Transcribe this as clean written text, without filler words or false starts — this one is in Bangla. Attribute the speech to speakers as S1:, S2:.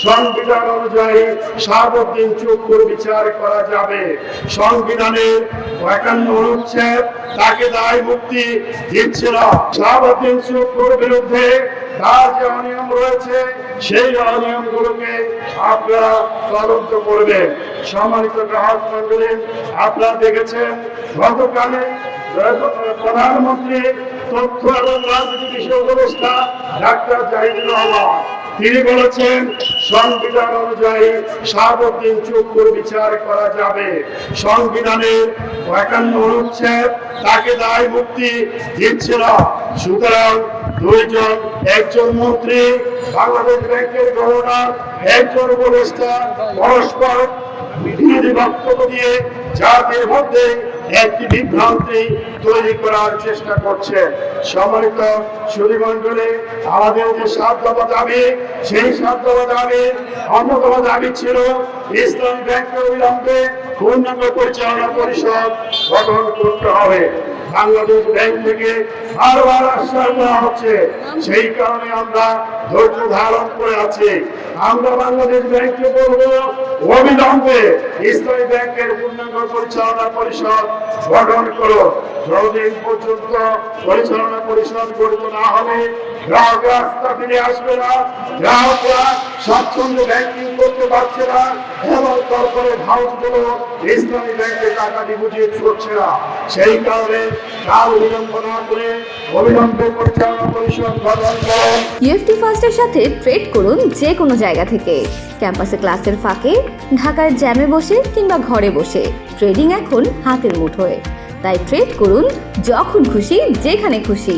S1: সংবিধান অনুযায়ী সার্বজনীন চুক্তির বিচার করা যাবে। সংবিধানের ৫১ অনুচ্ছেদ তাকে দায় মুক্তি দিচ্ছে না। সার্বজনীন চুক্তির বিরুদ্ধে তার যে অনিয়ম রয়েছে সেই অনিয়মগুলোকে আপনারা তদন্ত করবেন। সম্মানিত গ্রাহক মন্ডলী, আপনারা দেখেছেন গতকালে প্রধানমন্ত্রী তথ্য এবং রাজনীতি বিষয় উপদেষ্টা ডাক্তার জাহিদুর রহমান তিনি বলেছেন সংবিধান অনুযায়ী সার্বজনীন চুক্তির বিচার করা যাবে। সংবিধানের ৫১ অনুচ্ছেদ তাকে দায় মুক্তি দিচ্ছে না। সুতরাং দুইজন, একজন মন্ত্রী, বাংলাদেশ ব্যাংকের গভর্নর, একজন উপদেষ্টা পরস্পর বিরোধী বক্তব্য দিয়ে জাতির মধ্যে একটি বিভ্রান্তি তৈরি করার চেষ্টা করছে। সম্মানিত সুধীমণ্ডলী, আমাদের যে ৭ দফা দাবি, সেই ৭ দফা দাবি অন্যতম দাবি ছিল ইসলামী ব্যাংকের অবিলম্বে পূর্ণাঙ্গ পরিচালনা পরিষদ গঠন করতে হবে। বাংলাদেশ ব্যাংক থেকে বারবার আশ্বাস দেওয়া হচ্ছে, সেই কারণে আমরা ধৈর্য ধারণ করে আছি। আমরা বাংলাদেশ ব্যাংককে বলবো অবিলম্বে ইসলামী ব্যাংকের পূর্ণাঙ্গ পরিচালনা পরিষদ গঠন করো। যতদিন পর্যন্ত পরিচালনা পরিষদ গঠিত না হবে গ্রাহক রাস্তা ফিরে আসবে না, গ্রাহকরা স্বাচ্ছন্দ্যে ব্যাংকিং করতে পারছে না এবং কর্পোরেট হাউসগুলো ইসলামী ব্যাংকে টাকা ডিপোজিট করছে না। সেই কারণে কাল বিলম্ব না করে অবিলম্বে পরিচালনা পরিষদ গঠন করুন।
S2: ইএফটি ফার্স্টের সাথে ট্রেড করুন যে কোনো জায়গা থেকে। ক্যাম্পাসে ক্লাসের ফাঁকে, ঢাকার জ্যামে বসে কিংবা ঘরে বসে ট্রেডিং এখন হাতের মুঠোয়। তাই ট্রেড করুন যখন খুশি, যেখানে খুশি।